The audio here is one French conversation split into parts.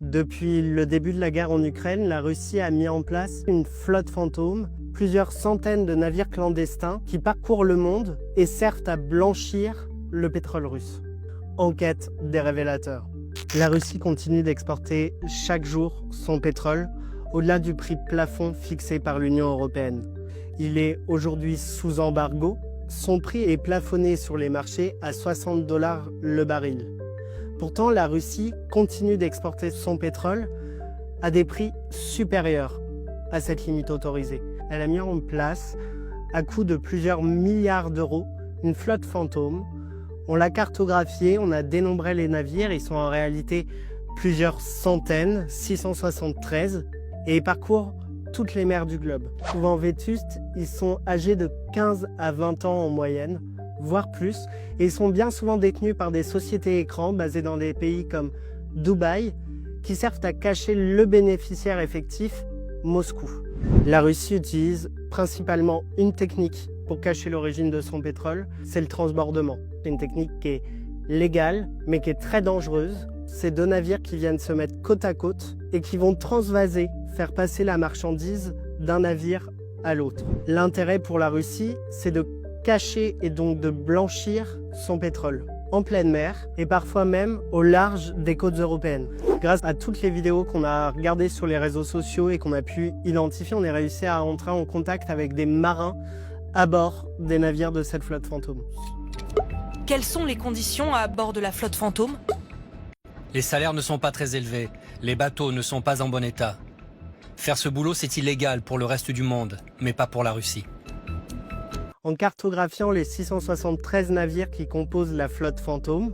Depuis le début de la guerre en Ukraine, la Russie a mis en place une flotte fantôme, plusieurs centaines de navires clandestins qui parcourent le monde et servent à blanchir le pétrole russe. Enquête des révélateurs. La Russie continue d'exporter chaque jour son pétrole au-delà du prix plafond fixé par l'Union européenne. Il est aujourd'hui sous embargo. Son prix est plafonné sur les marchés à 60 $ le baril. Pourtant, la Russie continue d'exporter son pétrole à des prix supérieurs à cette limite autorisée. Elle a mis en place, à coût de plusieurs milliards d'euros, une flotte fantôme. On l'a cartographiée, on a dénombré les navires, ils sont en réalité plusieurs centaines, 673, et ils parcourent toutes les mers du globe. Souvent vétustes, ils sont âgés de 15 à 20 ans en moyenne, voire plus, et ils sont bien souvent détenus par des sociétés écrans basées dans des pays comme Dubaï, qui servent à cacher le bénéficiaire effectif, Moscou. La Russie utilise principalement une technique pour cacher l'origine de son pétrole, c'est le transbordement. C'est une technique qui est légale, mais qui est très dangereuse. C'est deux navires qui viennent se mettre côte à côte et qui vont transvaser, faire passer la marchandise d'un navire à l'autre. L'intérêt pour la Russie, c'est de cacher et donc de blanchir son pétrole en pleine mer et parfois même au large des côtes européennes. Grâce à toutes les vidéos qu'on a regardées sur les réseaux sociaux et qu'on a pu identifier, on est réussi à entrer en contact avec des marins à bord des navires de cette flotte fantôme. Quelles sont les conditions à bord de la flotte fantôme? Les salaires ne sont pas très élevés, les bateaux ne sont pas en bon état. Faire ce boulot, c'est illégal pour le reste du monde, mais pas pour la Russie. En cartographiant les 673 navires qui composent la flotte fantôme,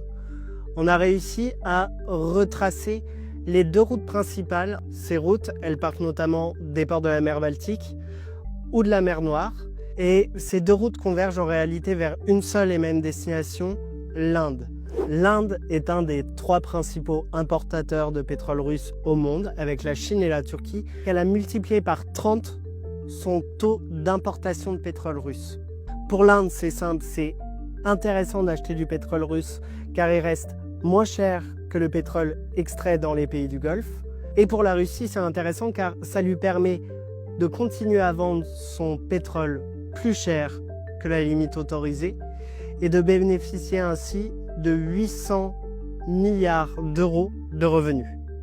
on a réussi à retracer les deux routes principales. Ces routes, elles partent notamment des ports de la mer Baltique ou de la mer Noire. Et ces deux routes convergent en réalité vers une seule et même destination, l'Inde. L'Inde est un des 3 principaux importateurs de pétrole russe au monde, avec la Chine et la Turquie. Elle a multiplié par 30 son taux d'importation de pétrole russe. Pour l'Inde, c'est simple, c'est intéressant d'acheter du pétrole russe car il reste moins cher que le pétrole extrait dans les pays du Golfe. Et pour la Russie, c'est intéressant car ça lui permet de continuer à vendre son pétrole plus cher que la limite autorisée et de bénéficier ainsi de 800 milliards d'euros de revenus.